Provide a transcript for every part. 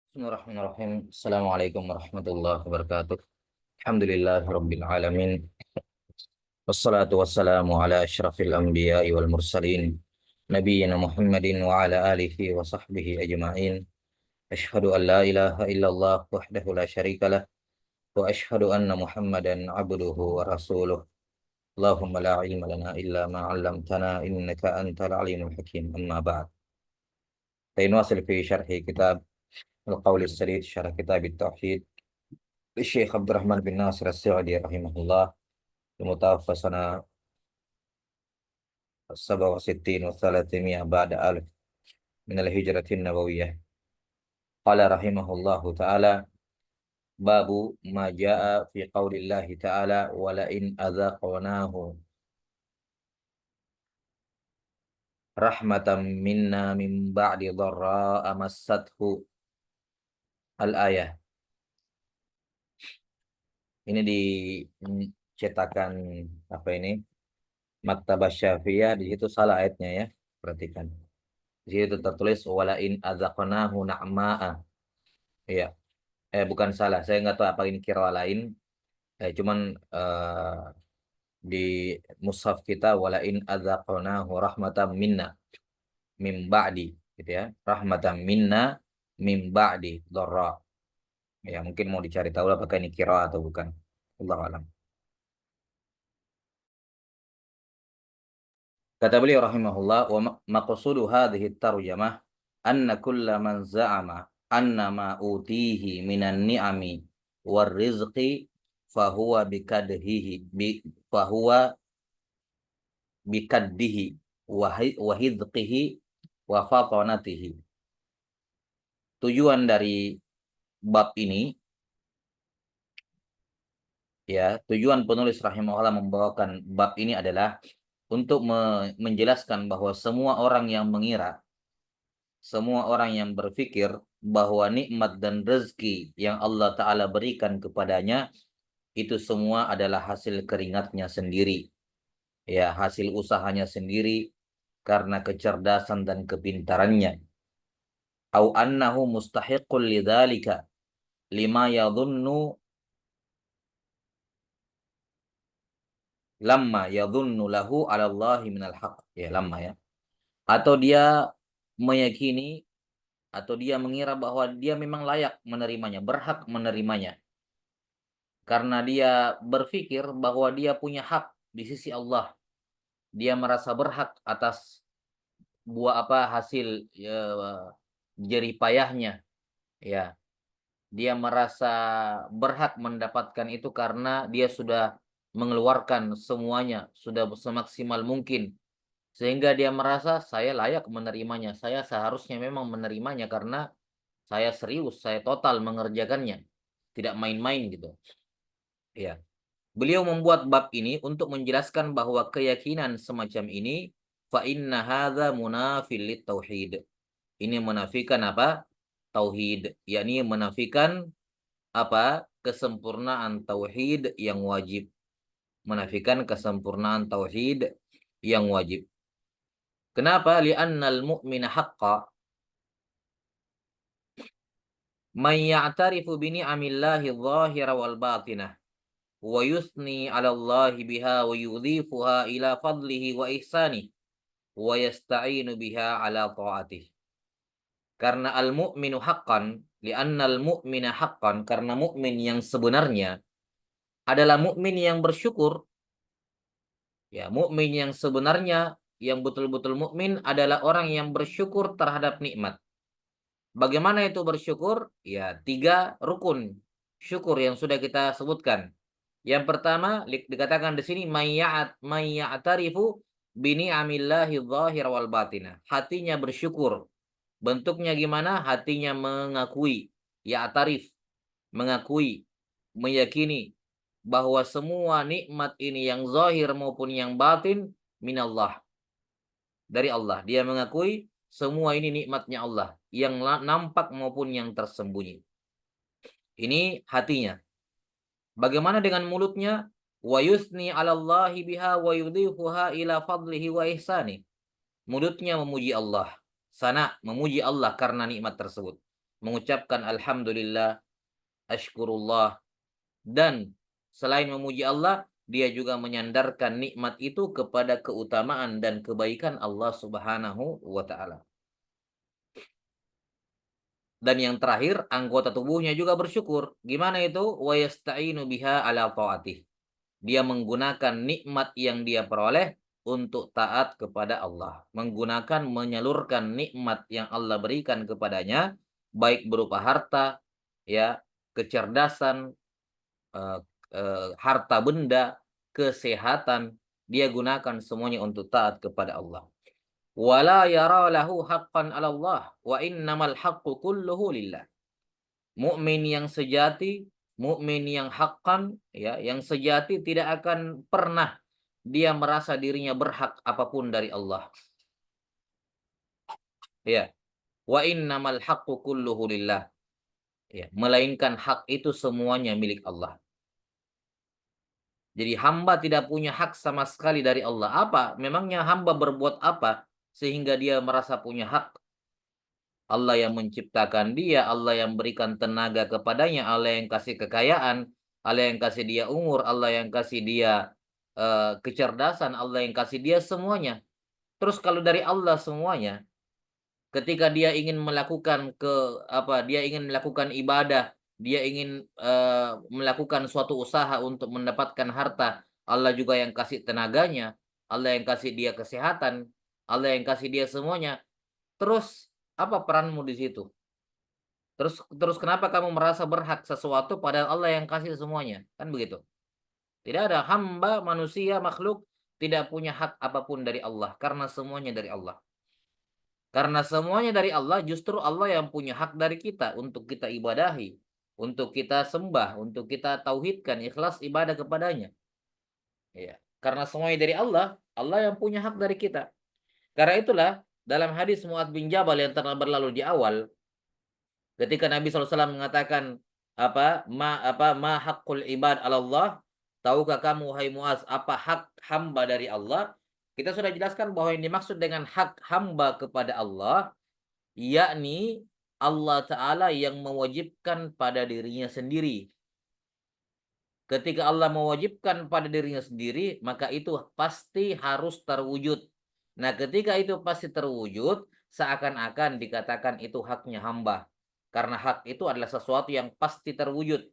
Bismillahirrahmanirrahim. Assalamualaikum warahmatullahi wabarakatuh. Alhamdulillahirabbil alamin. Wassalatu wassalamu ala asyrafil anbiya'i wal mursalin nabiyyina Muhammadin wa ala alihi wa sahbihi ajma'in. Asyhadu an la ilaha illallah wahdahu la syarikalah wa asyhadu anna Muhammadan abduhu wa rasuluh. Allahumma la ilma lana illa ma 'allamtana innaka antal alimul hakim. Amma ba'd. Tainwasil fi syarhi kitab Al-Qaul As-Sadid syarah kitab At-Tauhid Syekh Abdurrahman bin Nasir As-Sa'di rahimahullah, المتوفى سنة 67 و300 بعد ألف من الهجرة النبوية. قال رحمه الله تعالى: باب ما جاء في قول الله تعالى: ولئن أذقناه رحمة منا من بعد ضراء مسته. Al-ayah. Ini dicetakan apa ini? Maktabah Syafi'iyah, di situ salah ayatnya ya. Perhatikan. Di situ tertulis walain adzaqnahu na'ma'a. Iya. Bukan salah. Saya nggak tahu apa ini kira lain. Cuman di mushaf kita walain adzaqnahu rahmatan minna mim ba'di gitu ya. Rahmatan minna mim ba'di dharra. Ya, mungkin mau dicari tahu apakah ini kira atau bukan. Allahu a'lam. Kata beliau rahimahullah, wa maqsudu hadhihi tarjamah anna kulla man za'ama anna ma utihi minan ni'ami war rizqi fahuwa bikadhihi fahuwa bikaddihi wa hidqihi wa fatanatihi. Tujuan dari bab ini, ya, tujuan penulis rahimahullah membawakan bab ini adalah untuk menjelaskan bahwa semua orang yang mengira, semua orang yang berpikir bahwa nikmat dan rezeki yang Allah Ta'ala berikan kepadanya itu semua adalah hasil keringatnya sendiri, ya, hasil usahanya sendiri karena kecerdasan dan kepintarannya. Au annahu mustahiqul lidzalika lima yadhunnu lamma yadhunnu lahu 'ala Allahi minal haqq. Ya, lamma ya. Atau dia meyakini atau dia mengira bahwa dia memang layak menerimanya, berhak menerimanya. Karena dia berpikir bahwa dia punya hak di sisi Allah. Dia merasa berhak atas buah hasil jerih payahnya, ya. Dia merasa berhak mendapatkan itu karena dia sudah mengeluarkan semuanya, sudah semaksimal mungkin. Sehingga dia merasa saya layak menerimanya, saya seharusnya memang menerimanya karena saya serius, saya total mengerjakannya. Tidak main-main gitu. Ya. Beliau membuat bab ini untuk menjelaskan bahwa keyakinan semacam ini fa inna hadza munafil tauhid. Ini menafikan apa? Tauhid, yakni menafikan apa? Kesempurnaan tauhid yang wajib. Menafikan kesempurnaan tauhid yang wajib. Kenapa? Li'annal mu'mina haqqa man ya'tarifu bi ni'amillahi dhahira wal batinah wa yusni 'ala Allahi biha wa yudhifuha ila fadlihi wa ihsanihi wa yasta'inu biha 'ala ta'atihi. Karena al-mu'minu haqqan, li'anna al-mu'mina haqqan, karena mukmin yang sebenarnya adalah mukmin yang bersyukur. Ya, mukmin yang sebenarnya yang betul-betul mukmin adalah orang yang bersyukur terhadap nikmat. Bagaimana itu bersyukur? Ya, 3 rukun syukur yang sudah kita sebutkan. Yang pertama dikatakan di sini mayya'tarifu bini'amillahi dhahir wal batinah. Hatinya bersyukur. Bentuknya gimana? Hatinya mengakui, ya'tarif, mengakui, meyakini bahwa semua nikmat ini yang zahir maupun yang batin minallah, dari Allah. Dia mengakui semua ini nikmatnya Allah, yang nampak maupun yang tersembunyi. Ini hatinya. Bagaimana dengan mulutnya? Wa yusni 'ala Allahi biha wa yudhifuha ila fadlihi wa ihsani. Mulutnya memuji Allah. Sana memuji Allah karena nikmat tersebut. mengucapkan alhamdulillah, ashkurullah, dan selain memuji Allah, dia juga menyandarkan nikmat itu kepada keutamaan dan kebaikan Allah Subhanahu wa taala. Dan yang terakhir, anggota tubuhnya juga bersyukur. Gimana itu? Wa yasta'inu biha ala ta'atih. Dia menggunakan nikmat yang dia peroleh untuk taat kepada Allah. Menggunakan, menyalurkan nikmat yang Allah berikan kepadanya, baik berupa harta, ya, kecerdasan, harta benda, kesehatan, dia gunakan semuanya untuk taat kepada Allah. Wala yara lahu haqqan 'ala Allah wa innamal haqqu kulluhu lillah. Mukmin yang sejati, mukmin yang haqqan, ya, yang sejati tidak akan pernah dia merasa dirinya berhak apapun dari Allah. Ya. Wa innamal haqqu kulluhu lillah. Ya, melainkan hak itu semuanya milik Allah. Jadi hamba tidak punya hak sama sekali dari Allah. Apa? Memangnya hamba berbuat apa sehingga dia merasa punya hak? Allah yang menciptakan dia, Allah yang berikan tenaga kepadanya, Allah yang kasih kekayaan, Allah yang kasih dia umur, Allah yang kasih dia kecerdasan, Allah yang kasih dia semuanya. Terus kalau dari Allah semuanya, ketika dia ingin melakukan dia ingin melakukan ibadah, dia ingin melakukan suatu usaha untuk mendapatkan harta, Allah juga yang kasih tenaganya, Allah yang kasih dia kesehatan, Allah yang kasih dia semuanya. Terus apa peranmu di situ? Terus terus kenapa kamu merasa berhak sesuatu padahal Allah yang kasih semuanya? Kan begitu. Tidak ada hamba, manusia, makhluk tidak punya hak apapun dari Allah karena semuanya dari Allah. Karena semuanya dari Allah, justru Allah yang punya hak dari kita untuk kita ibadahi, untuk kita sembah, untuk kita tauhidkan, ikhlas ibadah kepadanya. Ya. Karena semuanya dari Allah, Allah yang punya hak dari kita. Karena itulah dalam hadis Mu'adz bin Jabal yang telah berlalu di awal, ketika Nabi SAW mengatakan ma haqqul ibad ala Allah, tahukah kamu hai Muaz apa hak hamba dari Allah? Kita sudah jelaskan bahwa yang dimaksud dengan hak hamba kepada Allah yakni Allah Ta'ala yang mewajibkan pada dirinya sendiri. Ketika Allah mewajibkan pada dirinya sendiri, maka itu pasti harus terwujud. Nah, ketika itu pasti terwujud, seakan-akan dikatakan itu haknya hamba. Karena hak itu adalah sesuatu yang pasti terwujud.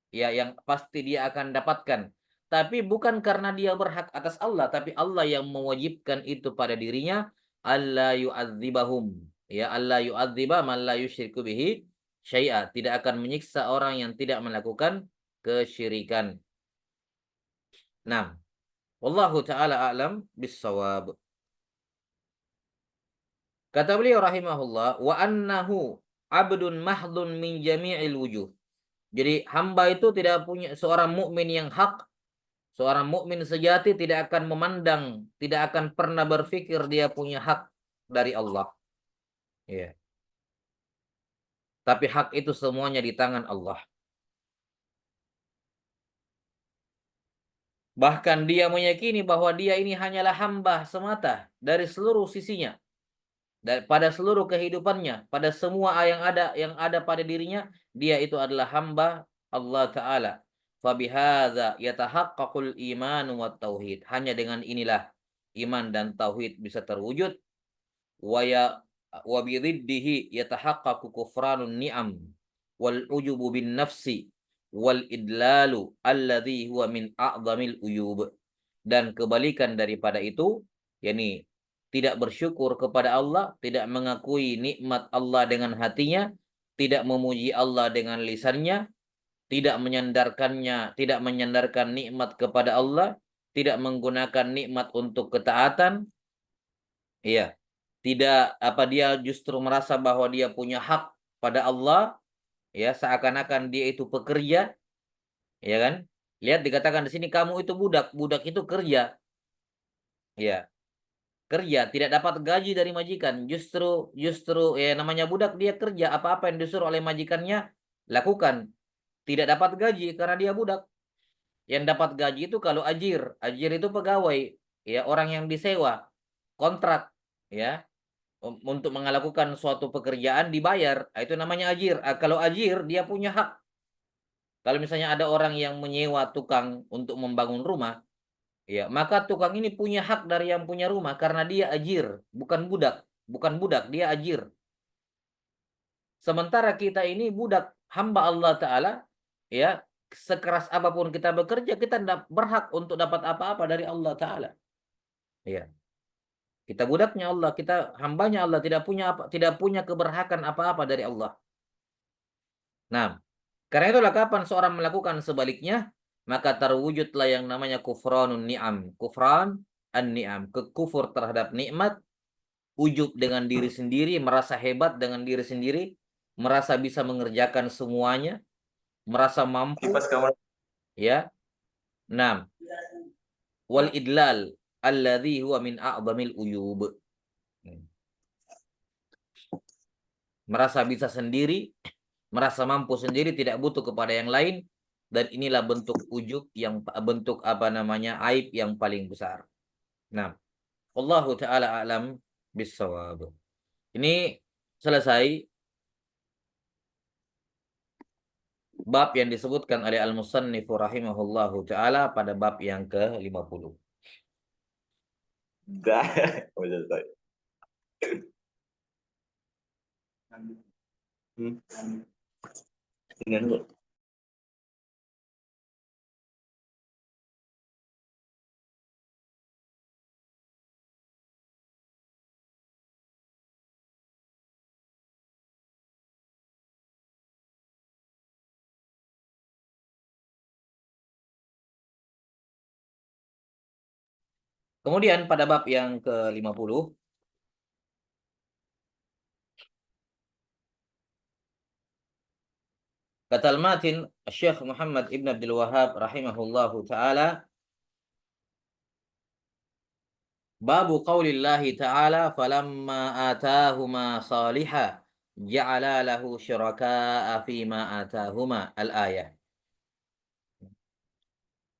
Ya, yang pasti dia akan dapatkan. Tapi bukan karena dia berhak atas Allah, tapi Allah yang mewajibkan itu pada dirinya, alla yu'adzibahum. Ya, alla yu'adziba man la yusyriku bihi syai'a. Tidak akan menyiksa orang yang tidak melakukan kesyirikan. Nah, wallahu taala a'lam bissawab. Kata beliau rahimahullah, wa annahu abdun mahdun min jami'il wujuh. Jadi hamba itu tidak punya seorang mukmin yang hak, seorang mukmin sejati tidak akan memandang, tidak akan pernah berpikir dia punya hak dari Allah. Ya. Tapi hak itu semuanya di tangan Allah. Bahkan dia meyakini bahwa dia ini hanyalah hamba semata dari seluruh sisinya. Pada seluruh kehidupannya, pada semua yang ada pada dirinya, dia itu adalah hamba Allah Ta'ala. Fabihadza yatahaqqaqul iman wa tauhid. Hanya dengan inilah iman dan tauhid bisa terwujud. Wa bididdihi yatahaqqaqu kufranun ni'am wal ujubu bin nafsi wal idlalu alladhi huwa min a'zamil uyub. Dan kebalikan daripada itu, yakni tidak bersyukur kepada Allah, tidak mengakui nikmat Allah dengan hatinya, tidak memuji Allah dengan lisannya, tidak menyandarkan nikmat kepada Allah, tidak menggunakan nikmat untuk ketaatan, iya. Tidak dia justru merasa bahwa dia punya hak pada Allah, ya, seakan-akan dia itu pekerja, ya kan? Lihat dikatakan di sini kamu itu budak, budak itu kerja. Ya, kerja tidak dapat gaji dari majikan, justru ya namanya budak dia kerja, apa-apa yang disuruh oleh majikannya lakukan, tidak dapat gaji karena dia budak. Yang dapat gaji itu kalau ajir itu pegawai, ya, orang yang disewa kontrak, ya. untuk melakukan suatu pekerjaan dibayar, itu namanya ajir. Kalau ajir dia punya hak. Kalau misalnya ada orang yang menyewa tukang untuk membangun rumah, ya, maka tukang ini punya hak dari yang punya rumah karena dia ajir, bukan budak. Bukan budak, dia ajir. Sementara kita ini budak, hamba Allah Ta'ala, ya, sekeras apapun kita bekerja, kita tidak berhak untuk dapat apa-apa dari Allah Ta'ala. Ya, kita budaknya Allah, kita hambanya Allah, tidak punya keberhakan apa-apa dari Allah. Nah, karena itulah kapan seorang melakukan sebaliknya, maka terwujudlah yang namanya kufranun ni'am. Kufran an-ni'am, kekufur terhadap nikmat, ujub dengan diri sendiri, merasa hebat dengan diri sendiri, merasa bisa mengerjakan semuanya, merasa mampu, ya. Nah, wal idlal alladhi huwa min a'zamil uyub. Merasa bisa sendiri, merasa mampu sendiri, tidak butuh kepada yang lain, dan inilah bentuk ujub, yang bentuk apa namanya, aib yang paling besar. Nah, Allahu taala a'lam bissawab. Ini selesai bab yang disebutkan oleh Al-Musannif rahimahullahu taala pada bab yang ke-50. Kemudian pada bab yang ke-50, kata Al-Matin Syekh Muhammad Ibn Abdul Wahhab rahimahullahu taala, babu qaulillahi ta'ala falamma atahuma salihah ja'ala lahu syuraka'a fima atahuma, al-ayah.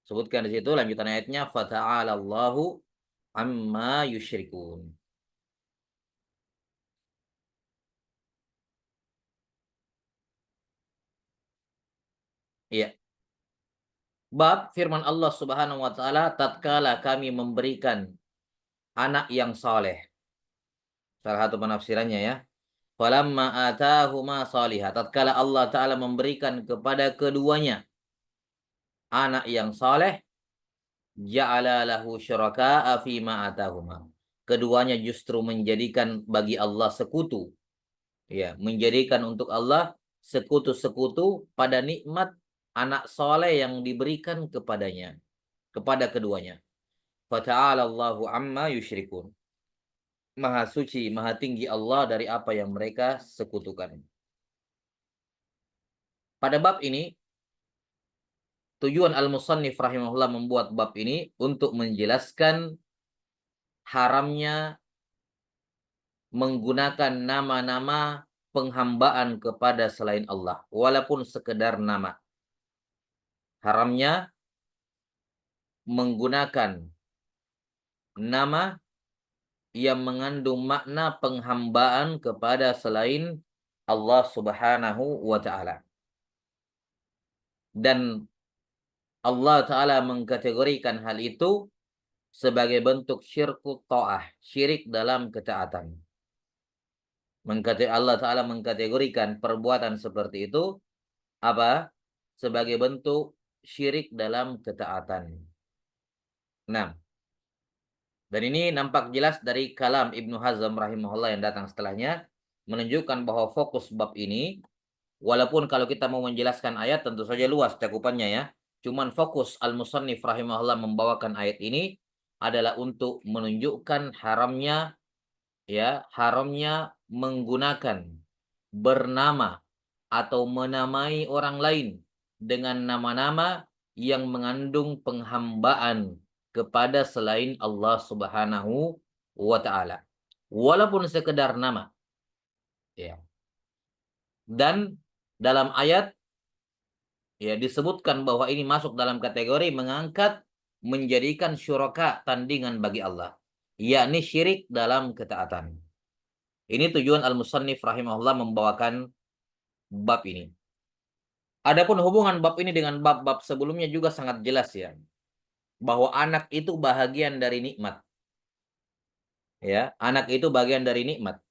Sebutkan di situ lanjutan ayatnya, fata'alallahu amma yusyrikun. Iya. Bab firman Allah Subhanahu wa taala, tatkala kami memberikan anak yang saleh. Salah satu penafsirannya, ya. Falamma atahuma salihah, tatkala Allah taala memberikan kepada keduanya anak yang saleh, ja'ala lahu syuraka'a fima atahuma. Keduanya justru menjadikan bagi Allah sekutu. Ya, menjadikan untuk Allah sekutu-sekutu pada nikmat anak soleh yang diberikan kepadanya, kepada keduanya. Fata'ala Allahu amma yusyrikun. Maha suci, maha tinggi Allah dari apa yang mereka sekutukan. Pada bab ini, tujuan Al-Musannif rahimahullah membuat bab ini untuk menjelaskan haramnya menggunakan nama-nama penghambaan kepada selain Allah, walaupun sekedar nama. Haramnya menggunakan nama yang mengandung makna penghambaan kepada selain Allah Subhanahu wa taala. Dan Allah taala mengkategorikan hal itu sebagai bentuk syirku ta'ah, syirik dalam ketaatan. Allah taala mengkategorikan perbuatan seperti itu apa? Sebagai bentuk syirik dalam ketaatan. Nah, dan ini nampak jelas dari kalam Ibnu Hazm rahimahullah yang datang setelahnya, menunjukkan bahwa fokus bab ini, walaupun kalau kita mau menjelaskan ayat tentu saja luas cakupannya, ya. Cuman fokus Al-Musannif rahimahullah membawakan ayat ini adalah untuk menunjukkan haramnya, ya, haramnya menggunakan, bernama atau menamai orang lain dengan nama-nama yang mengandung penghambaan kepada selain Allah Subhanahu wa taala, walaupun sekedar nama, ya. Dan dalam ayat, ya, disebutkan bahwa ini masuk dalam kategori mengangkat, menjadikan syuraka, tandingan bagi Allah, yakni syirik dalam ketaatan. Ini tujuan al-musannif rahimahullah membawakan bab ini. Adapun hubungan bab ini dengan bab-bab sebelumnya juga sangat jelas ya, bahwa anak itu bahagian dari nikmat. Ya, anak itu bagian dari nikmat.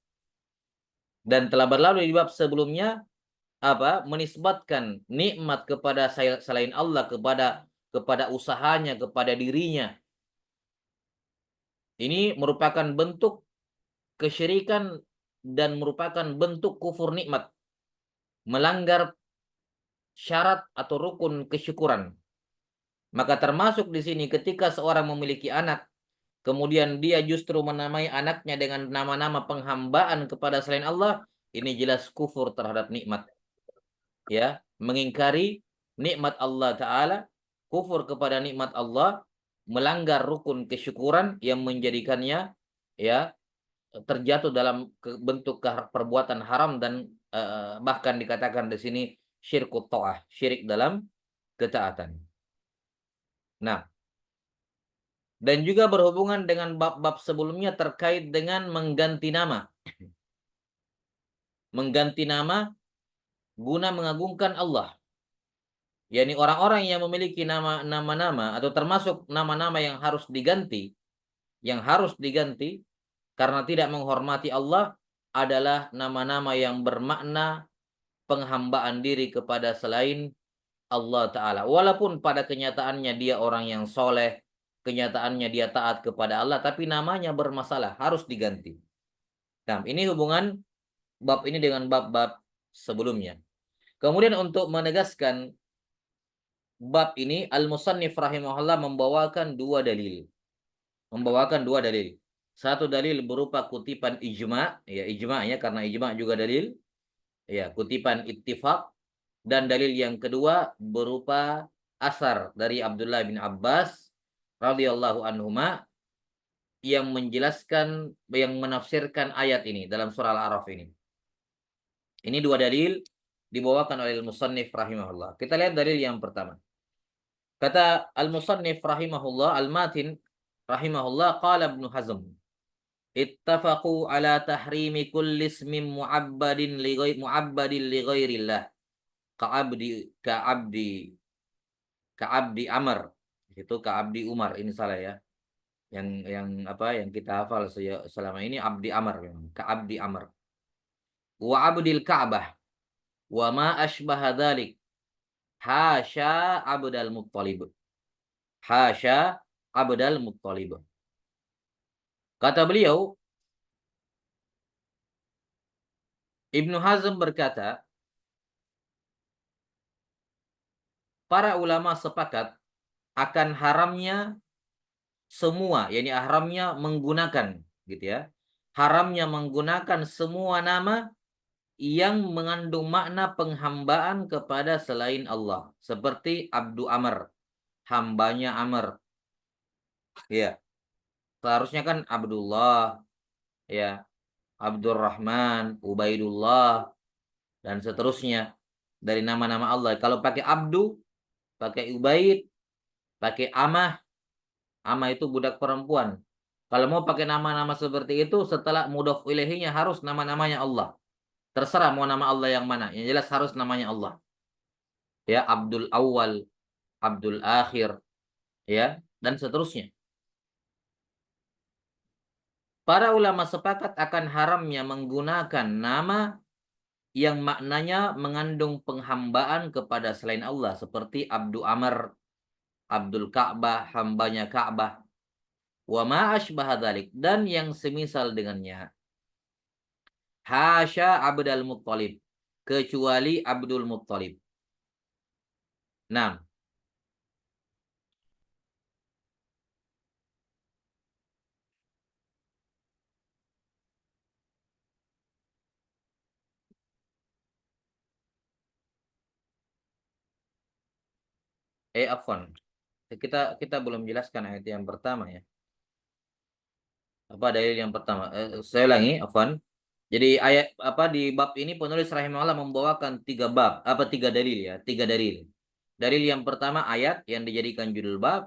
Dan telah berlalu di bab sebelumnya menisbatkan nikmat kepada selain Allah, kepada usahanya, kepada dirinya. Ini merupakan bentuk kesyirikan dan merupakan bentuk kufur nikmat, melanggar syarat atau rukun kesyukuran. Maka termasuk di sini ketika seorang memiliki anak, kemudian dia justru menamai anaknya dengan nama-nama penghambaan kepada selain Allah, ini jelas kufur terhadap nikmat. Ya, mengingkari nikmat Allah Ta'ala, kufur kepada nikmat Allah, melanggar rukun kesyukuran yang menjadikannya ya terjatuh dalam bentuk perbuatan haram dan bahkan dikatakan di sini syirkut ta'ah, syirik dalam ketaatan. Nah, dan juga berhubungan dengan bab-bab sebelumnya terkait dengan mengganti nama. Mengganti nama guna mengagungkan Allah. yakni orang-orang yang memiliki nama-nama atau termasuk nama-nama yang harus diganti karena tidak menghormati Allah adalah nama-nama yang bermakna penghambaan diri kepada selain Allah Ta'ala. Walaupun pada kenyataannya dia orang yang soleh, kenyataannya dia taat kepada Allah, tapi namanya bermasalah, harus diganti. Nah, ini hubungan bab ini dengan bab-bab sebelumnya. Kemudian untuk menegaskan bab ini, al-musannif rahimahullah membawakan dua dalil. Satu dalil berupa kutipan ijma, ya ijma'nya karena ijma' juga dalil. Ya, kutipan ittifaq, dan dalil yang kedua berupa asar dari Abdullah bin Abbas radhiyallahu anhuma yang menafsirkan ayat ini dalam surah Al-A'raf ini. Ini dua dalil dibawakan oleh al-musannif rahimahullah. Kita lihat dalil yang pertama. Kata al-musannif rahimahullah, al-matin rahimahullah, qala Ibnu Hazm, ittafaqu ala tahrimi kulli ismin mu'abbadin li ghairillah ka'abdi Amr. Itu ka'abdi Umar, ini salah ya. Yang kita hafal selama ini abdi Amr, ka'abdi Amr. Wa abdil Ka'bah wa ma asbaha dzalik. Hasya Abdul Muttalib. Hasya Abdul Muttalib. Kata beliau, Ibnu Hazm berkata, para ulama sepakat akan haramnya semua, yakni haramnya menggunakan, gitu ya. Haramnya menggunakan semua nama yang mengandung makna penghambaan kepada selain Allah, seperti Abdu Amr, hambanya Amr. Ya. Seharusnya kan Abdullah, ya, Abdurrahman, Ubaidullah, dan seterusnya dari nama-nama Allah. Kalau pakai Abdu, pakai Ubaid, pakai Amah, Amah itu budak perempuan. Kalau mau pakai nama-nama seperti itu, setelah mudhof ilaihinya harus nama-namanya Allah. Terserah mau nama Allah yang mana. Yang jelas harus namanya Allah. Ya, Abdul Awal, Abdul Akhir, ya, dan seterusnya. Para ulama sepakat akan haramnya menggunakan nama yang maknanya mengandung penghambaan kepada selain Allah, seperti Abdu Amr, Abdul Ka'bah, hambanya Ka'bah, wa ma asbaha dzalik, dan yang semisal dengannya. Hasya Abdul Muttalib, kecuali Abdul Muttalib. Nah, afwan. Kita belum jelaskan ayat yang pertama ya. Apa dalil yang pertama? Saya ulangi, afwan. Jadi ayat di bab ini penulis rahimahullah membawakan tiga dalil ya, tiga dalil. Dalil yang pertama ayat yang dijadikan judul bab,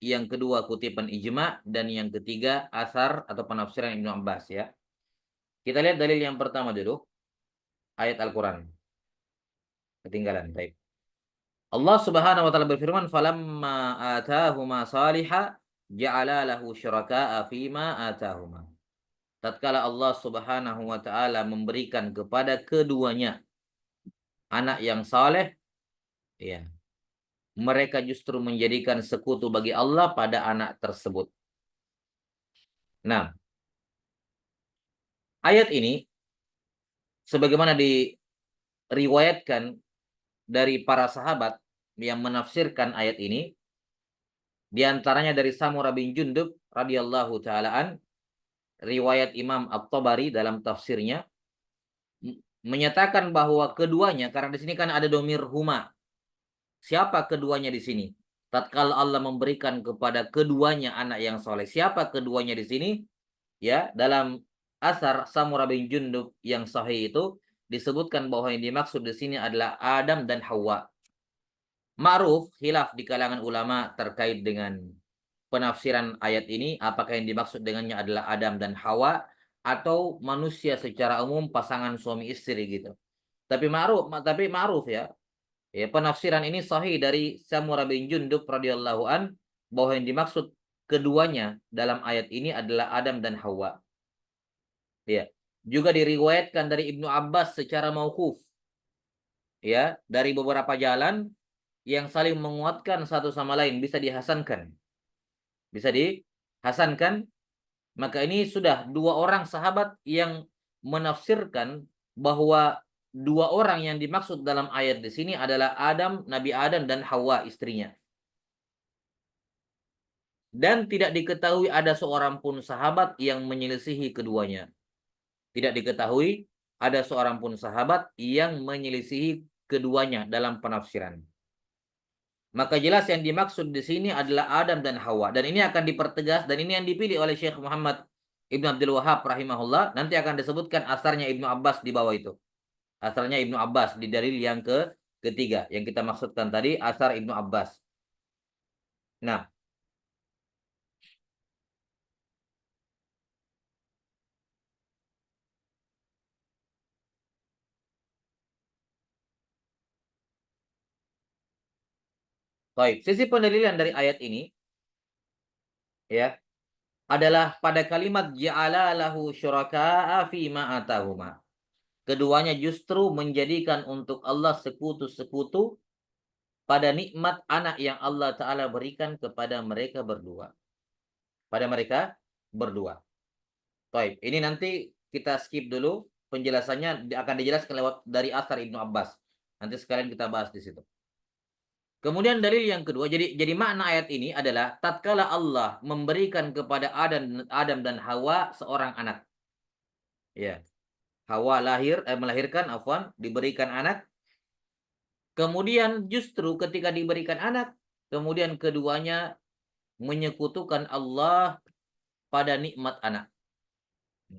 yang kedua kutipan ijma, dan yang ketiga asar atau penafsiran Ibnu Abbas ya. Kita lihat dalil yang pertama dulu, ayat Al-Quran. Ketinggalan, baik. Allah Subhanahu wa taala berfirman, "Falamma atahuma salihah ja'ala lahu syuraka'a fima atahuma." Tatkala Allah Subhanahu wa taala memberikan kepada keduanya anak yang saleh, ya, mereka justru menjadikan sekutu bagi Allah pada anak tersebut. Nah, ayat ini sebagaimana diriwayatkan dari para sahabat yang menafsirkan ayat ini, di antaranya dari Samurah bin Jundub radhiyallahu taalaan, riwayat Imam At-Tabari dalam tafsirnya menyatakan bahwa keduanya, karena di sini kan ada domir huma. Siapa keduanya di sini? Tatkala Allah memberikan kepada keduanya anak yang soleh. Siapa keduanya di sini? Ya, dalam asar Samurah bin Jundub yang sahih itu disebutkan bahwa yang dimaksud di sini adalah Adam dan Hawa. Ma'ruf khilaf di kalangan ulama terkait dengan penafsiran ayat ini, apakah yang dimaksud dengannya adalah Adam dan Hawa atau manusia secara umum, pasangan suami istri gitu. Tapi ma'ruf ya. Ya, penafsiran ini sahih dari Samurah bin Jundub radhiyallahu an bahwa yang dimaksud keduanya dalam ayat ini adalah Adam dan Hawa. Ya. Juga diriwayatkan dari Ibnu Abbas secara mauquf. Ya, dari beberapa jalan yang saling menguatkan satu sama lain, bisa dihasankan. Bisa dihasankan. Maka ini sudah dua orang sahabat yang menafsirkan bahwa dua orang yang dimaksud dalam ayat di sini adalah Nabi Adam dan Hawa istrinya. Dan tidak diketahui ada seorang pun sahabat yang menyelisihi keduanya. Tidak diketahui ada seorang pun sahabat yang menyelisihi keduanya dalam penafsiran. Maka jelas yang dimaksud di sini adalah Adam dan Hawa. Dan ini akan dipertegas, dan ini yang dipilih oleh Syekh Muhammad Ibn Abdul Wahab rahimahullah. Nanti akan disebutkan asarnya Ibnu Abbas di bawah itu. Asarnya Ibnu Abbas di dalil yang ketiga. Yang kita maksudkan tadi, asar Ibnu Abbas. Nah, baik. Sisi pendalilan dari ayat ini, ya, adalah pada kalimat ja'ala lahu syuraka'a fima atahuma. Keduanya justru menjadikan untuk Allah sekutu-sekutu pada nikmat anak yang Allah Ta'ala berikan kepada mereka berdua. Pada mereka berdua. Baik, ini nanti kita skip dulu. Penjelasannya akan dijelaskan lewat dari asar Ibnu Abbas. Nanti sekalian kita bahas di situ. Kemudian dalil yang kedua, jadi makna ayat ini adalah tatkala Allah memberikan kepada Adam dan Hawa seorang anak. Ya. Hawa melahirkan, diberikan anak. Kemudian justru ketika diberikan anak, kemudian keduanya menyekutukan Allah pada nikmat anak.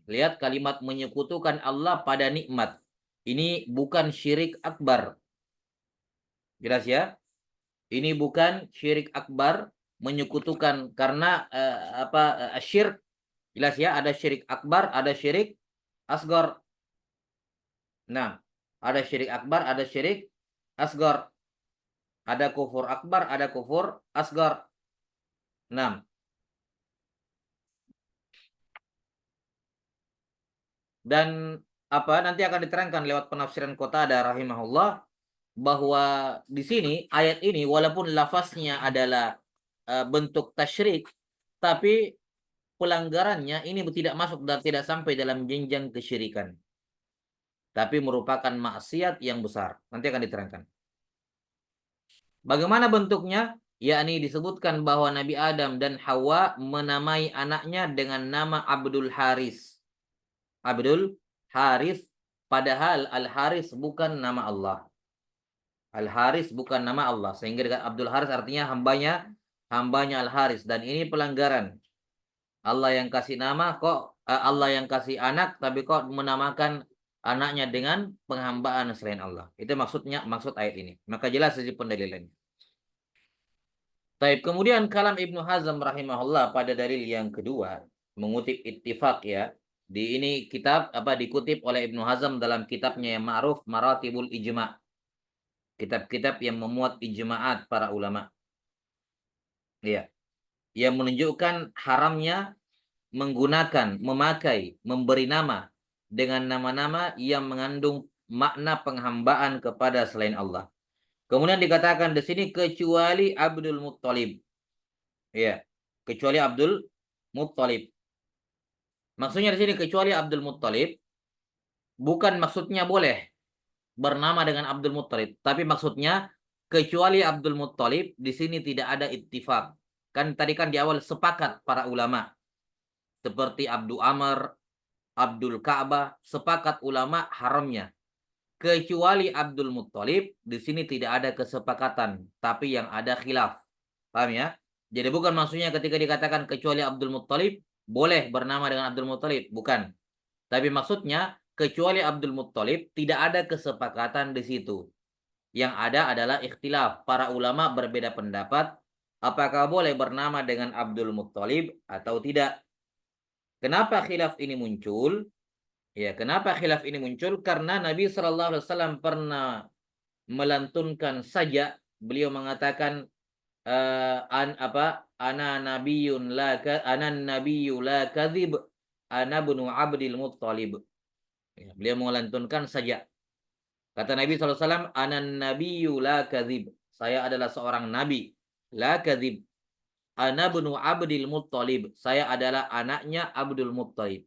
Lihat kalimat menyekutukan Allah pada nikmat. Ini bukan syirik akbar. Jelas ya? Ini bukan syirik akbar, menyekutukan, karena syirik. Jelas ya, ada syirik akbar, ada syirik asgar. Nah, ada syirik akbar, ada syirik asgar. Ada kufur akbar, ada kufur asgar. Nah, dan nanti akan diterangkan lewat penafsiran Qatadah rahimahullah bahwa di sini ayat ini walaupun lafaznya adalah bentuk tasyrik, tapi pelanggarannya ini tidak masuk dan tidak sampai dalam jenjang kesyirikan, tapi merupakan maksiat yang besar. Nanti akan diterangkan. Bagaimana bentuknya? Yakni disebutkan bahwa Nabi Adam dan Hawa menamai anaknya dengan nama Abdul Haris. Abdul Haris, padahal Al-Haris bukan nama Allah. Al-Haris bukan nama Allah. Sehingga dengan Abdul Haris artinya hambanya Al-Haris. Dan ini pelanggaran. Allah yang kasih nama Allah yang kasih anak, tapi kok menamakan anaknya dengan penghambaan selain Allah. Itu maksud ayat ini. Maka jelas sisi pendalilannya. Baik, kemudian kalam Ibnu Hazm rahimahullah pada dalil yang kedua, mengutip ittifaq ya, Di ini kitab dikutip oleh Ibnu Hazm dalam kitabnya yang ma'ruf Maratibul Ijma'. Kitab-kitab yang memuat ijma'at para ulama. Ya. Yang menunjukkan haramnya menggunakan, memakai, memberi nama dengan nama-nama yang mengandung makna penghambaan kepada selain Allah. Kemudian dikatakan di sini kecuali Abdul Muttalib. Ya, kecuali Abdul Muttalib. Maksudnya di sini kecuali Abdul Muttalib bukan maksudnya boleh bernama dengan Abdul Muttalib, tapi maksudnya kecuali Abdul Muttalib di sini tidak ada ittifaq. Kan tadi kan di awal sepakat para ulama seperti Abdul Amr, Abdul Ka'bah, sepakat ulama haramnya. Kecuali Abdul Muttalib, di sini tidak ada kesepakatan, tapi yang ada khilaf. Paham ya? Jadi bukan maksudnya ketika dikatakan kecuali Abdul Muttalib, boleh bernama dengan Abdul Muttalib. Bukan. Tapi maksudnya, kecuali Abdul Muttalib, tidak ada kesepakatan di situ. Yang ada adalah ikhtilaf. Para ulama berbeda pendapat, apakah boleh bernama dengan Abdul Muttalib atau tidak. Kenapa khilaf ini muncul? Ya, kenapa khilaf ini muncul? Karena Nabi Shallallahu Alaihi Wasallam pernah melantunkan saja, beliau mengatakan ana nabiyun la ana nabiyyu la kadzib ana bunu Abdil Muttalib. Ya, beliau melantunkan saja. Kata Nabi Shallallahu Alaihi Wasallam, ana nabiyyu la kadzib. Saya adalah seorang nabi, la kadzib. Ana bunu Abdil Muttalib. Saya adalah anaknya Abdul Muttalib.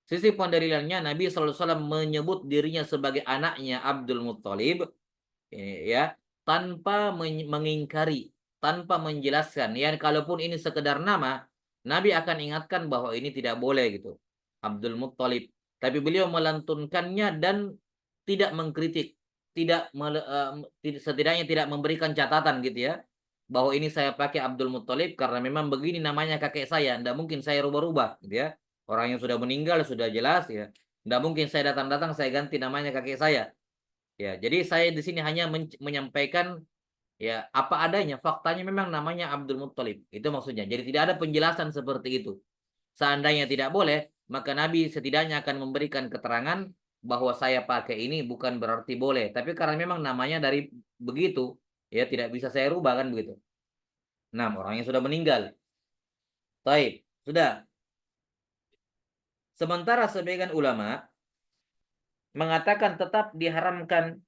Sisi pendalilannya Nabi Shallallahu Alaihi Wasallam menyebut dirinya sebagai anaknya Abdul Muttalib, ya, tanpa mengingkari, tanpa menjelaskan. Ya, kalaupun ini sekedar nama, Nabi akan ingatkan bahwa ini tidak boleh gitu, Abdul Muttalib. Tapi beliau melantunkannya dan tidak mengkritik, setidaknya tidak memberikan catatan gitu ya, bahwa ini saya pakai Abdul Muttalib karena memang begini namanya kakek saya, tidak mungkin saya rubah-rubah gitu ya. Orang yang sudah meninggal sudah jelas ya. Tidak mungkin saya datang-datang saya ganti namanya kakek saya. Ya, jadi saya di sini hanya menyampaikan ya apa adanya. Faktanya memang namanya Abdul Muttalib. Itu maksudnya. Jadi tidak ada penjelasan seperti itu. Seandainya tidak boleh, maka Nabi setidaknya akan memberikan keterangan bahwa saya pakai ini bukan berarti boleh. Tapi karena memang namanya dari begitu, ya tidak bisa saya rubah kan begitu. Nah, orang yang sudah meninggal. Taib, sudah. Sementara sebagian ulama mengatakan diharamkan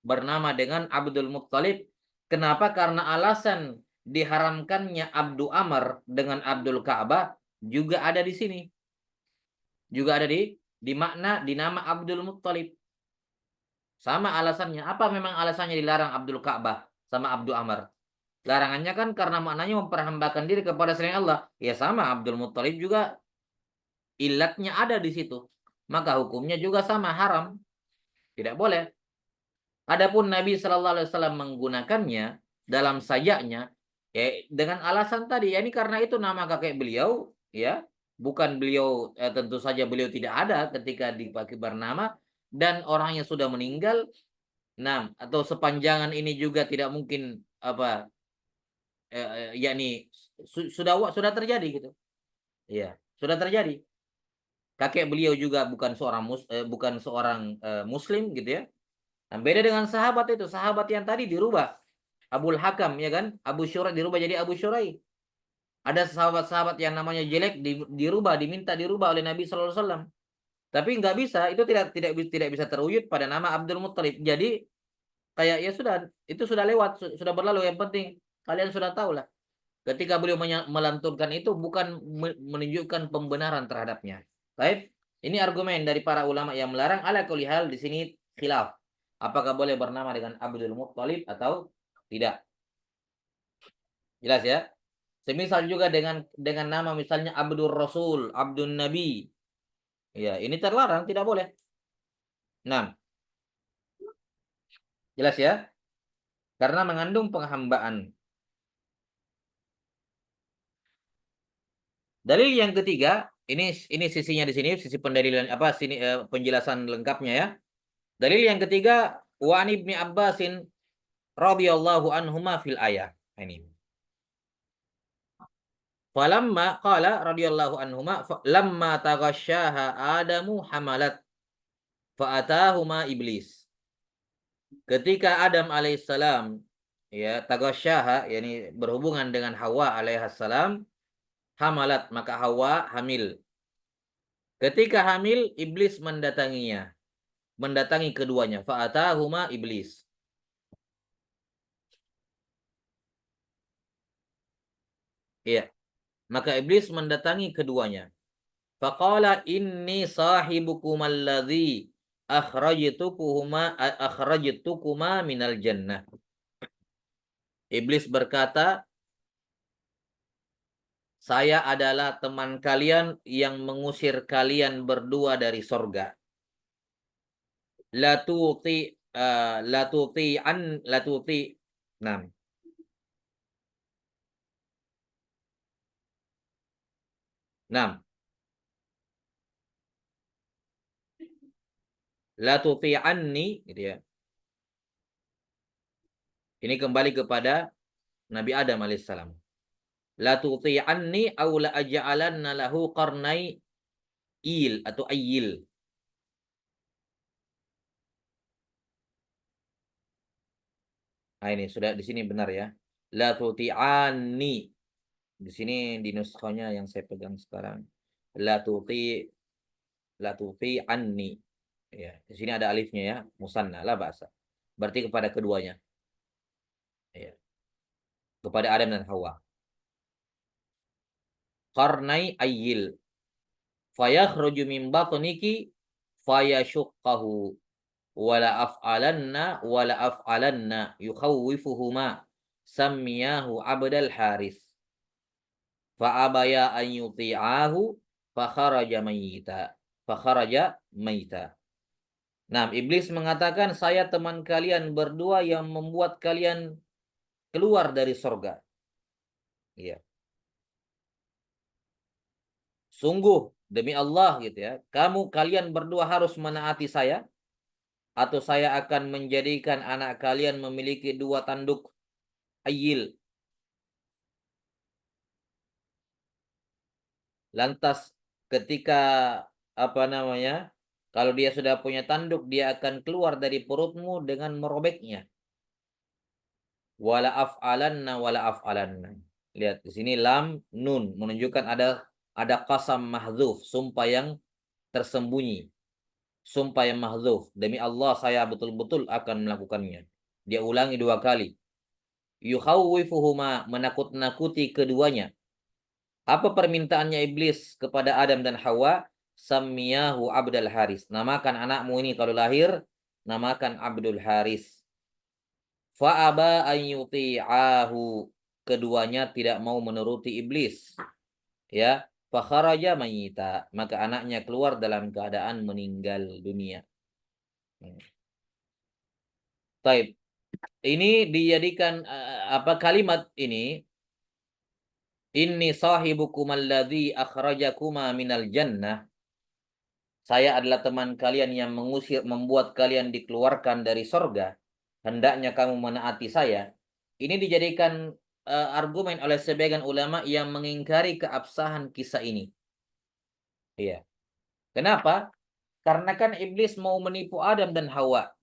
bernama dengan Abdul Muttalib. Kenapa? Karena alasan diharamkannya Abdu Amr dengan Abdul Ka'bah juga ada di sini. Juga ada di makna di nama Abdul Muttalib. Sama alasannya. Apa memang alasannya dilarang Abdul Ka'bah sama Abdu Amr? Larangannya kan karena maknanya memperhambakan diri kepada selain Allah. Ya sama, Abdul Muttalib juga ilatnya ada di situ. Maka hukumnya juga sama, haram. Tidak boleh. Adapun Nabi Shallallahu Alaihi Wasallam menggunakannya dalam sajaknya, ya dengan alasan tadi, ya ini karena itu nama kakek beliau, ya bukan beliau, tentu saja beliau tidak ada ketika dipakai bernama dan orangnya sudah meninggal. Nah, atau sepanjangan ini juga tidak mungkin yakni sudah terjadi gitu. Ya, sudah terjadi. Kakek beliau juga bukan seorang muslim gitu ya. Nah, beda dengan sahabat itu. Sahabat yang tadi dirubah. Abul Hakam ya kan? Abu Syurai dirubah jadi Abu Syurai. Ada sahabat-sahabat yang namanya jelek diminta dirubah oleh Nabi Sallallahu Alaihi Wasallam. Tapi nggak bisa, itu tidak bisa terwujud pada nama Abdul Muttalib. Jadi kayak ya sudah, itu sudah lewat, sudah berlalu. Yang penting kalian sudah tahu lah. Ketika beliau melantunkan itu bukan menunjukkan pembenaran terhadapnya. Baik, ini argumen dari para ulama yang melarang. Ala kulli hal di sini khilaf. Apakah boleh bernama dengan Abdul Muttalib atau tidak? Jelas ya? Semisal juga dengan nama misalnya Abdul Rasul, Abdul Nabi. Ya, ini terlarang, tidak boleh. Nah, jelas ya? Karena mengandung penghambaan. Dalil yang ketiga, ini sisinya di sini, sisi pendalilan penjelasan lengkapnya ya. Dalil yang ketiga, wa an Ibnu Abbasin radhiyallahu anhuma fil ayah. Ini. Falamma qala radhiyallahu anhuma lamma taghasyaha Adamu hamalat fa'atahuma iblis. Ketika Adam alaihissalam ya taghasyaha yakni berhubungan dengan Hawa alaihissalam, hamalat maka Hawa hamil. Ketika hamil iblis mendatanginya, mendatangi keduanya, fa'atahuma iblis. Iya, maka iblis mendatangi keduanya. Faqala inni sahibukum alladhi akhrajtukuma minal jannah. Iblis berkata, saya adalah teman kalian yang mengusir kalian berdua dari sorga. Latuti latuti an latuti. Nah, nah, latuti anni, gitu ya. Ini kembali kepada Nabi Adam alaihissalam. La tuti'anni aw la aj'alanna lahu qarnai il atau ayil. Nah, ini sudah di sini benar ya. La tuti'anni. Di sini di nuskhanya yang saya pegang sekarang. La tuti la tuti'anni. Ya, di sini ada alifnya ya, musanna la ba'sa. Berarti kepada keduanya. Ya, kepada Adam dan Hawa. Qarnai ayil. Fayakhruju min batniki fayashuqqahu wala af'alanna yukhawwifuhuma sammiyahu abdal haris fa'abaya an yuti'ahu fakharaja mayita. Nah, iblis mengatakan saya teman kalian berdua yang membuat kalian keluar dari sorga. Iya. Sungguh demi Allah gitu ya, kalian berdua harus menaati saya atau saya akan menjadikan anak kalian memiliki dua tanduk ayil. Lantas ketika kalau dia sudah punya tanduk, dia akan keluar dari perutmu dengan merobeknya. Wala af'alanna. Lihat di sini lam nun menunjukkan ada qasam mahdzuf, sumpah yang tersembunyi. Sumpah yang mahdzuf. Demi Allah saya betul-betul akan melakukannya. Dia ulangi 2 kali. Yukhawwifuhuma, menakut-nakuti keduanya. Apa permintaannya iblis kepada Adam dan Hawa? Sammiyahu Abdul Haris. Namakan anakmu ini kalau lahir, namakan Abdul Haris. Fa'aba an yuti'ahu. Keduanya tidak mau menuruti iblis. Ya, fakharaja mayita. Maka anaknya keluar dalam keadaan meninggal dunia. Taib. Ini dijadikan kalimat ini, inni sahibukum alladzi akhrajakuma minal jannah. Saya adalah teman kalian yang membuat kalian dikeluarkan dari sorga. Hendaknya kamu menaati saya. Ini dijadikan argumen oleh sebagian ulama yang mengingkari keabsahan kisah ini. Iya. Kenapa? Karena kan iblis mau menipu Adam dan Hawa.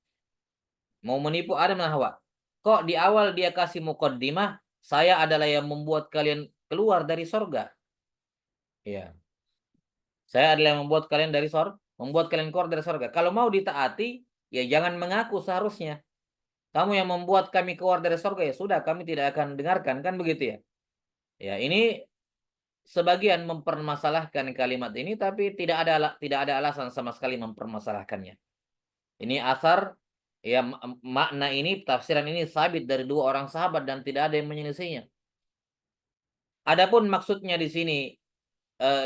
Mau menipu Adam dan Hawa. Kok di awal dia kasih muqaddimah, saya adalah yang membuat kalian keluar dari sorga. Iya. Saya adalah yang membuat kalian keluar dari sorga. Kalau mau ditaati, ya jangan mengaku seharusnya. Kamu yang membuat kami keluar dari sorga, ya sudah, kami tidak akan dengarkan, kan begitu ya. Ya, ini sebagian mempermasalahkan kalimat ini, tapi tidak ada alasan sama sekali mempermasalahkannya. Ini asar, ya makna ini, tafsiran ini sabit dari 2 orang sahabat dan tidak ada yang menyelisihinya. Adapun maksudnya di sini,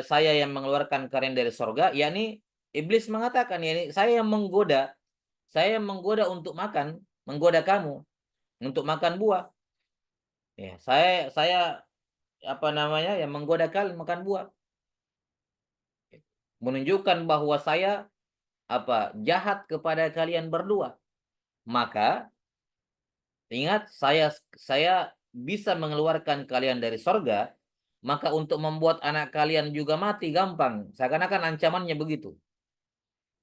saya yang mengeluarkan kalian dari sorga, yakni iblis mengatakan, yakni saya yang menggoda untuk makan, menggoda kamu untuk makan buah. Ya, saya yang menggoda kalian makan buah. Menunjukkan bahwa saya jahat kepada kalian berdua. Maka ingat, saya bisa mengeluarkan kalian dari sorga, maka untuk membuat anak kalian juga mati gampang. Seakan-akan ancamannya begitu.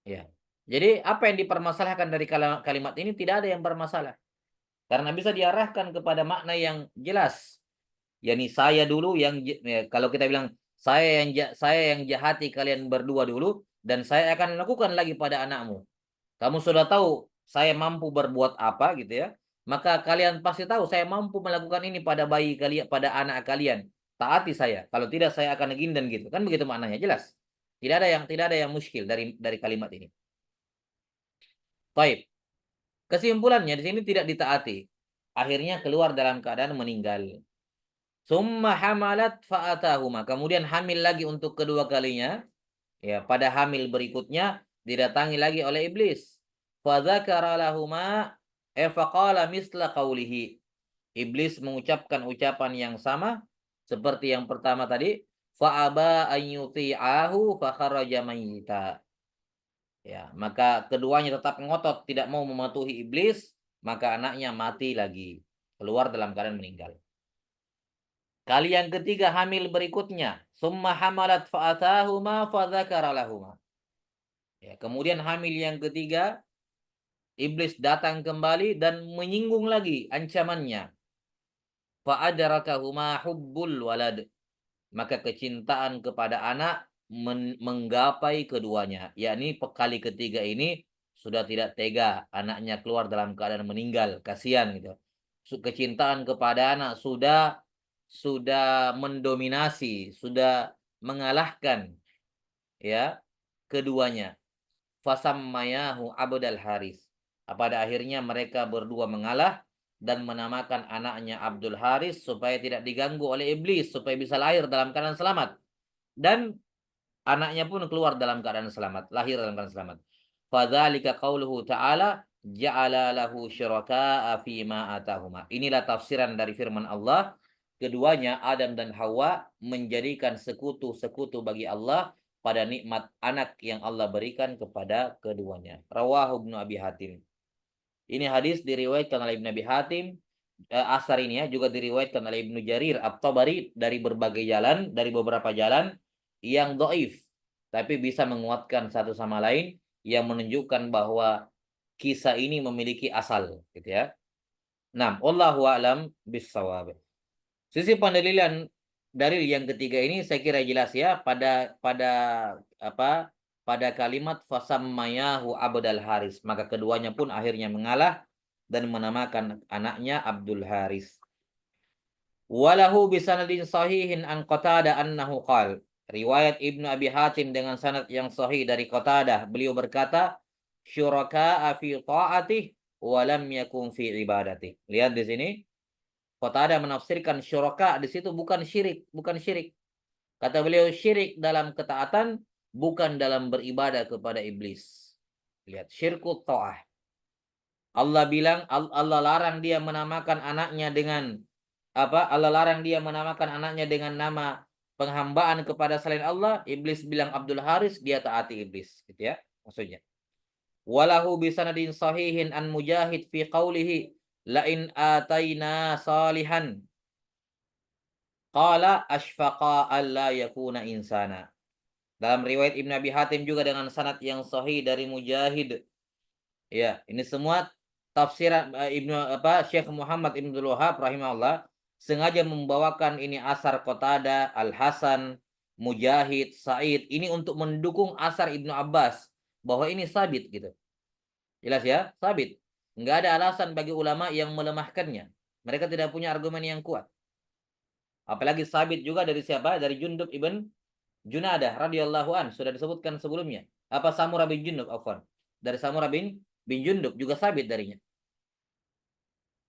Ya. Jadi apa yang dipermasalahkan dari kalimat ini tidak ada yang bermasalah. Karena bisa diarahkan kepada makna yang jelas. Yani saya dulu yang kalau kita bilang saya yang jahati kalian berdua dulu dan saya akan lakukan lagi pada anakmu. Kamu sudah tahu saya mampu berbuat apa gitu ya. Maka kalian pasti tahu saya mampu melakukan ini pada bayi kalian, pada anak kalian. Taati saya. Kalau tidak saya akan begini dan gitu. Kan begitu maknanya, jelas. Tidak ada yang muskil dari kalimat ini. Baik. Kesimpulannya di sini tidak ditaati. Akhirnya keluar dalam keadaan meninggal. Summa hamalat fa'atahuma. Kemudian hamil lagi untuk kedua kalinya. Ya, pada hamil berikutnya didatangi lagi oleh iblis. Fadzakara lahuma faqala misla qawlihi. Iblis mengucapkan ucapan yang sama seperti yang pertama tadi. Fa'aba an yuti'ahu fakharaja mayyita. Ya, maka keduanya tetap ngotot tidak mau mematuhi iblis, maka anaknya mati lagi, keluar dalam keadaan meninggal. Kali yang ketiga hamil berikutnya, summa hamalat fa'atahuma fadzakara lahuma. Ya, kemudian hamil yang ketiga, iblis datang kembali dan menyinggung lagi ancamannya. Fa'adrakahuma hubbul walad. Maka kecintaan kepada anak menggapai keduanya. Yakni kali ketiga ini sudah tidak tega, anaknya keluar dalam keadaan meninggal, kasihan gitu. Kecintaan kepada anak sudah mendominasi, sudah mengalahkan ya keduanya. Fasammayahu Abdul Haris. Pada akhirnya mereka berdua mengalah dan menamakan anaknya Abdul Haris supaya tidak diganggu oleh iblis, supaya bisa lahir dalam keadaan selamat. Dan anaknya pun keluar dalam keadaan selamat, lahir dalam keadaan selamat. Fadzalika qauluhu ta'ala ja'ala lahu syuraka'a fima atahuma. Inilah tafsiran dari firman Allah. Keduanya Adam dan Hawa menjadikan sekutu-sekutu bagi Allah pada nikmat anak yang Allah berikan kepada keduanya. Rawahu Ibnu Abi Hatim. Ini hadis diriwayatkan oleh Ibnu Abi Hatim. Asar ini ya juga diriwayatkan oleh Ibnu Jarir At-Tabari dari berbagai jalan, dari beberapa jalan yang dhaif, tapi bisa menguatkan satu sama lain yang menunjukkan bahwa kisah ini memiliki asal, gitu ya. Nah, wallahu a'lam bissawab. Sisi pendalilan dalil yang ketiga ini saya kira jelas ya pada apa pada kalimat fasammayahu Abdul Haris, maka keduanya pun akhirnya mengalah dan menamakan anaknya Abdul Haris. Walahu bisanadin sahihin an Qatadah annahu qal. Riwayat Ibnu Abi Hatim dengan sanad yang sahih dari Qatadah, beliau berkata, syuraka'a fi ta'atih wa lam yakun fi ibadati. Lihat di sini, Qatadah menafsirkan syuraka di situ bukan syirik. Kata beliau syirik dalam ketaatan, bukan dalam beribadah kepada iblis. Lihat, syirkut ta'ah. Allah bilang, Allah larang dia menamakan anaknya dengan apa? Allah larang dia menamakan anaknya dengan nama penghambaan kepada selain Allah. Iblis bilang Abdul Haris, dia taati iblis, gitu ya. Maksudnya. Walahu bisanadin sahihin an Mujahid fi qawlihi lain ataina salihan qala ashfaqa alla yakuna insana. Dalam riwayat Ibnu Abi Hatim juga dengan sanad yang sahih dari Mujahid. Ya, ini semua tafsiran Syekh Muhammad Ibn Abdul Wahhab rahimahullah sengaja membawakan ini asar Qatadah, Al-Hasan, Mujahid, Sa'id ini untuk mendukung asar Ibnu Abbas bahwa ini sabit gitu. Jelas ya, sabit. Enggak ada alasan bagi ulama yang melemahkannya. Mereka tidak punya argumen yang kuat. Apalagi sabit juga dari siapa? Dari Jundub ibn Junadah radhiyallahu an, sudah disebutkan sebelumnya. Apa Samurah bin Jundub, afwan. Dari Samurah bin Jundub juga sabit darinya.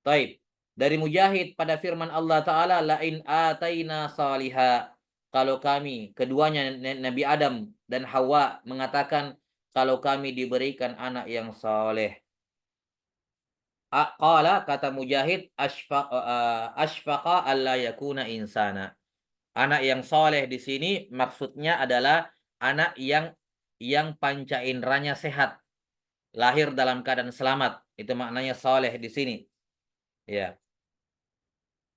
Taib. Dari Mujahid pada firman Allah Ta'ala, lain ataina saliha. Kalau kami, keduanya Nabi Adam dan Hawa mengatakan, kalau kami diberikan anak yang saleh. Qala, kata Mujahid, ashfaqa alla yakuna insana. Anak yang soleh di sini maksudnya adalah anak yang panca inderanya sehat, lahir dalam keadaan selamat. Itu maknanya soleh di sini. Ya,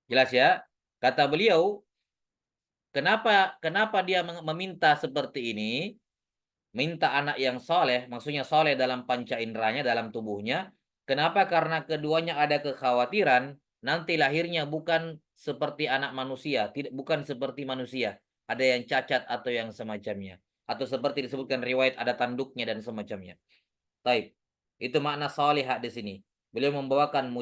jelas ya. Kata beliau, kenapa dia meminta seperti ini? Minta anak yang soleh, maksudnya soleh dalam panca inderanya, dalam tubuhnya. Kenapa? Karena keduanya ada kekhawatiran nanti lahirnya bukan seperti anak manusia, tidak, bukan seperti manusia. Ada yang cacat atau yang semacamnya. Atau seperti disebutkan riwayat ada tanduknya dan semacamnya. Taib. Itu makna salihah di sini. Beliau membawakan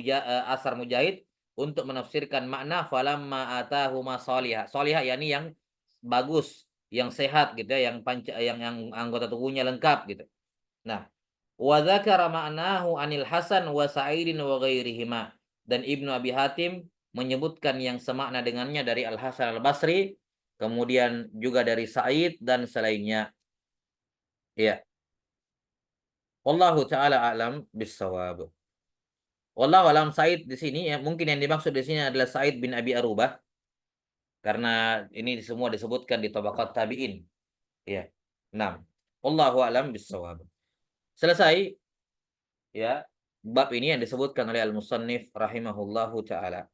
asar Mujahid untuk menafsirkan makna falamma atahuma salihah. Salihah yakni yang bagus, yang sehat gitu ya, yang anggota tubuhnya lengkap gitu. Nah, wa dzakara ma'nahu anil Hasan wa Sa'idin wa ghairihima. Dan Ibnu Abi Hatim menyebutkan yang semakna dengannya dari Al Hasan Al Basri, kemudian juga dari Sa'id dan selainnya. Ya. Wallahu taala alam bissawab. Wallahu alam. Sa'id di sini ya, mungkin yang dimaksud di sini adalah Sa'id bin Abi Arubah karena ini semua disebutkan di tabaqat tabi'in. Ya. Nah, wallahu alam bissawab. Selesai ya bab ini yang disebutkan oleh al-musannif rahimahullahu taala.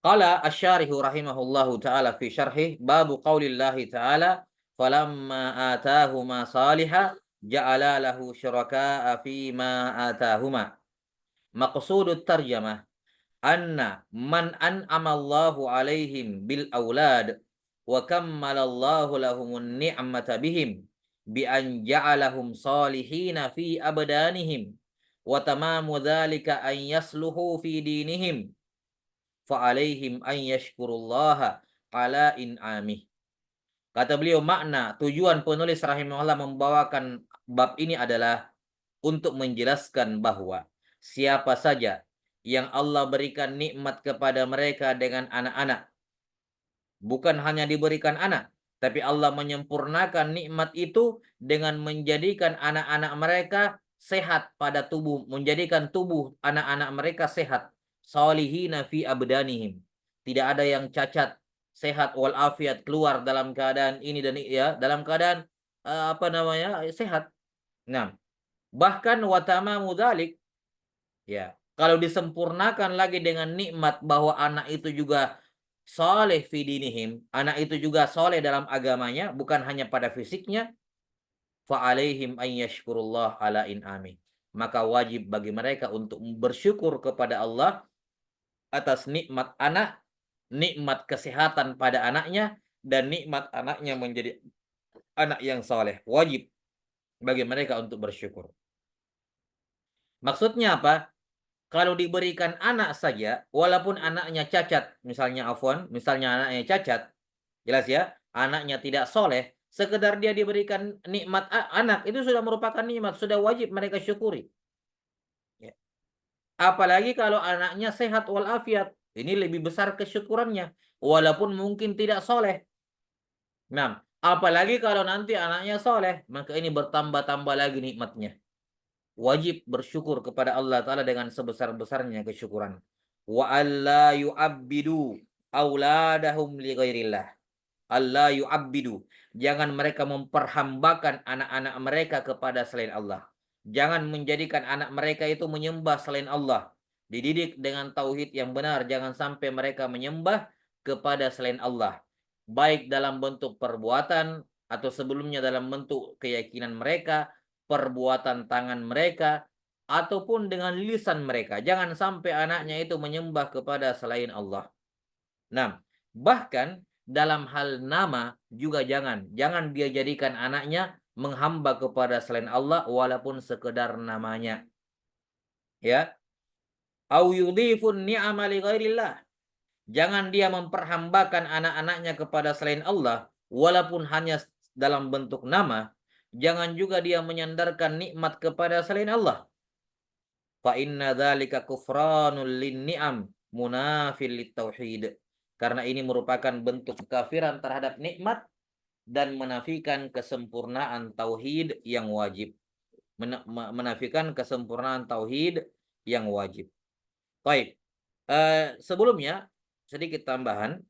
Qala asy-syarihu rahimahullahu taala fi syarhih babu qaulillahi taala falamma atahuma salihah ja'ala lahu syuraka'a fi ma atahuma. Maqsudut tarjamah anna man an'ama Allahu alaihim bil aulad wa kammala Allahu lahumun ni'mata bihim bi an ja'alahum salihina fi abdanihim wa tamamu dzalika an yasluhu fi dinihim fa alaihim an yashkurullaha ala in'amih. Kata beliau, makna tujuan penulis rahimahullah membawakan bab ini adalah untuk menjelaskan bahwa siapa saja yang Allah berikan nikmat kepada mereka dengan anak-anak, bukan hanya diberikan anak, tapi Allah menyempurnakan nikmat itu dengan menjadikan anak-anak mereka sehat pada tubuh, menjadikan tubuh anak-anak mereka sehat, salihina fi abdanihim. Tidak ada yang cacat, sehat walafiat, keluar dalam keadaan ini dan ya, dalam keadaan sehat. Nah, bahkan watama mudalik, ya, kalau disempurnakan lagi dengan nikmat bahwa anak itu juga soleh fidinihim, anak itu juga soleh dalam agamanya, bukan hanya pada fisiknya, fa'alaihim an yashkurullah ala in'ami. Maka wajib bagi mereka untuk bersyukur kepada Allah atas nikmat anak, nikmat kesehatan pada anaknya, dan nikmat anaknya menjadi anak yang soleh. Wajib bagi mereka untuk bersyukur. Maksudnya apa? Kalau diberikan anak saja, walaupun anaknya cacat, misalnya misalnya anaknya cacat, jelas ya, anaknya tidak soleh, sekedar dia diberikan nikmat anak, itu sudah merupakan nikmat, sudah wajib mereka syukuri. Ya. Apalagi kalau anaknya sehat walafiat, ini lebih besar kesyukurannya, walaupun mungkin tidak soleh. Nah, apalagi kalau nanti anaknya soleh, maka ini bertambah-tambah lagi nikmatnya. Wajib bersyukur kepada Allah Ta'ala dengan sebesar-besarnya kesyukuran. Wa alla yu'abbidu auladahum li ghairillah. Alla yu'abbidu. Jangan mereka memperhambakan anak-anak mereka kepada selain Allah. Jangan menjadikan anak mereka itu menyembah selain Allah. Dididik dengan tauhid yang benar. Jangan sampai mereka menyembah kepada selain Allah. Baik dalam bentuk perbuatan atau sebelumnya dalam bentuk keyakinan mereka, perbuatan tangan mereka, ataupun dengan lisan mereka. Jangan sampai anaknya itu menyembah kepada selain Allah. Nah, bahkan dalam hal nama juga jangan. Jangan dia jadikan anaknya menghamba kepada selain Allah walaupun sekedar namanya. Ya. Au yudhifun ni'ama li ghairillah. Jangan dia memperhambakan anak-anaknya kepada selain Allah walaupun hanya dalam bentuk nama. Jangan juga dia menyandarkan nikmat kepada selain Allah. Fa inna dzalika kufranul linni'am munafil litauhid. Karena ini merupakan bentuk kekafiran terhadap nikmat dan menafikan kesempurnaan tauhid yang wajib. Menafikan kesempurnaan tauhid yang wajib. Baik. Sebelumnya sedikit tambahan.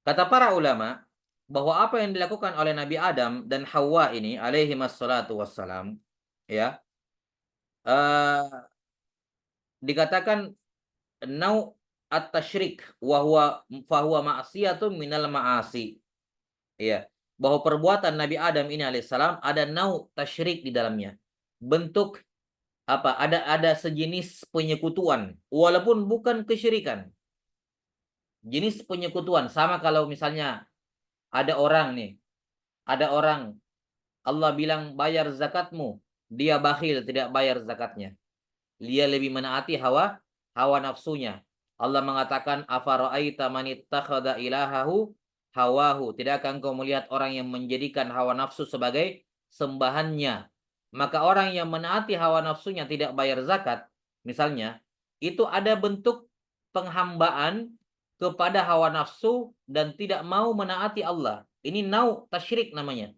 Kata para ulama bahwa apa yang dilakukan oleh Nabi Adam dan Hawa ini alaihi wassalatu wassalam, ya, eh, dikatakan nau at-tasyrik wa huwa fahuwa ma'siyatun minal ma'asi. Ya, bahwa perbuatan Nabi Adam ini alaihissalam ada nau tasyrik di dalamnya. Bentuk apa? Ada sejenis penyekutuan walaupun bukan kesyirikan. Jenis penyekutuan sama kalau misalnya ada orang nih, ada orang Allah bilang bayar zakatmu, dia bakhil tidak bayar zakatnya. Dia lebih menaati hawa nafsunya. Allah mengatakan afara'aita man ittakhadha ilahahu hawahu. Tidakkah engkau melihat orang yang menjadikan hawa nafsu sebagai sembahannya? Maka orang yang menaati hawa nafsunya tidak bayar zakat, misalnya, itu ada bentuk penghambaan kepada hawa nafsu dan tidak mau menaati Allah. Ini nau tasyrik namanya.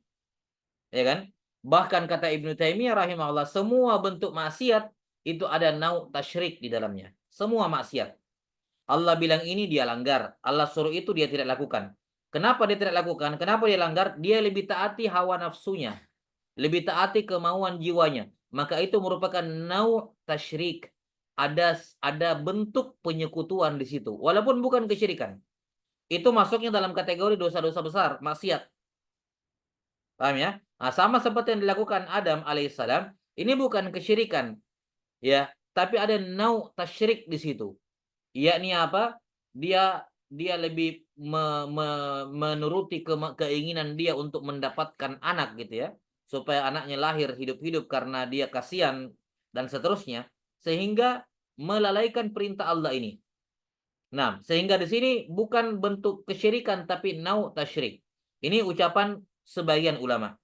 Ya kan? Bahkan kata Ibnu Taimiyah rahimahullah, semua bentuk maksiat itu ada nau tasyrik di dalamnya. Semua maksiat. Allah bilang ini dia langgar. Allah suruh itu dia tidak lakukan. Kenapa dia tidak lakukan? Kenapa dia langgar? Dia lebih taati hawa nafsunya. Lebih taati kemauan jiwanya. Maka itu merupakan nau tasyrik. Ada bentuk penyekutuan di situ. Walaupun bukan kesyirikan. Itu masuknya dalam kategori dosa-dosa besar, maksiat. Paham ya? Nah, sama seperti yang dilakukan Adam alaihissalam, ini bukan kesyirikan, ya, tapi ada nau tasyrik di situ. Yakni apa? Dia lebih menuruti keinginan dia untuk mendapatkan anak gitu ya, supaya anaknya lahir hidup-hidup karena dia kasihan dan seterusnya, sehingga melalaikan perintah Allah ini. Nah, sehingga di sini bukan bentuk kesyirikan tapi nau tasyrik. Ini ucapan sebagian ulama.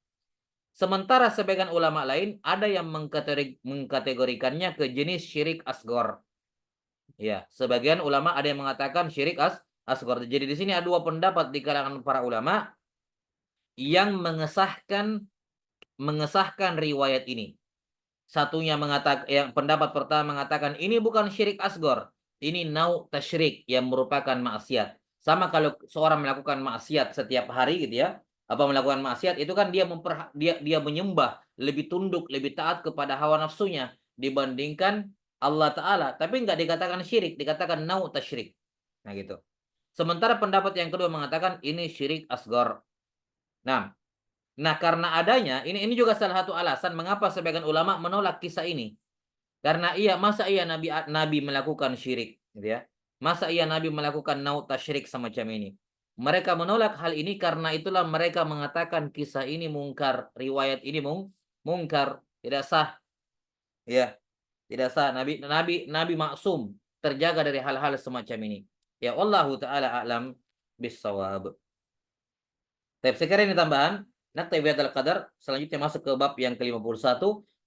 Sementara sebagian ulama lain ada yang mengkategorikannya ke jenis syirik asgor. Ya, sebagian ulama ada yang mengatakan syirik asgor. Jadi di sini ada dua pendapat di kalangan para ulama yang mengesahkan riwayat ini. Satunya mengatakan, yang pendapat pertama mengatakan ini bukan syirik asgor, ini nau tasyrik yang merupakan maksiat. Sama kalau seorang melakukan maksiat setiap hari gitu ya, apa melakukan maksiat itu kan dia menyembah, lebih tunduk, lebih taat kepada hawa nafsunya dibandingkan Allah Ta'ala. Tapi nggak dikatakan syirik, dikatakan nau tasyrik. Nah gitu. Sementara pendapat yang kedua mengatakan ini syirik asgor. Nah, karena adanya ini juga salah satu alasan mengapa sebagian ulama menolak kisah ini. Karena masa Nabi melakukan syirik, gitu ya. Masa Nabi melakukan naut tasyrik semacam ini. Mereka menolak hal ini karena itulah mereka mengatakan kisah ini mungkar, riwayat ini mungkar, tidak sah. Ya, tidak sah. Nabi maksum, terjaga dari hal-hal semacam ini. Ya Allah taala a'lam bissawab. Tapi sekarang ini tambahan. Naktabi bihadzal qadar. Selanjutnya masuk ke bab yang ke-51.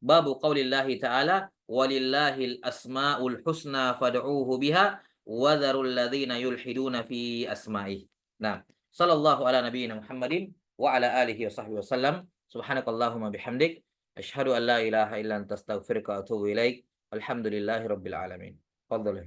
Babu qaulillahi ta'ala. Walillahil asma'ul husna fad'uuhu biha. Wadharul ladhina yulhiduna fi asma'ih. Nah. Sallallahu ala nabiyyina Muhammadin. Wa ala alihi wa sahbihi wa sallam. Subhanakallahumma bihamdik. Ashhadu an la ilaha illa anta astaghfiruka wa atubu ilaik. Alhamdulillahi rabbil alamin. Fadhal.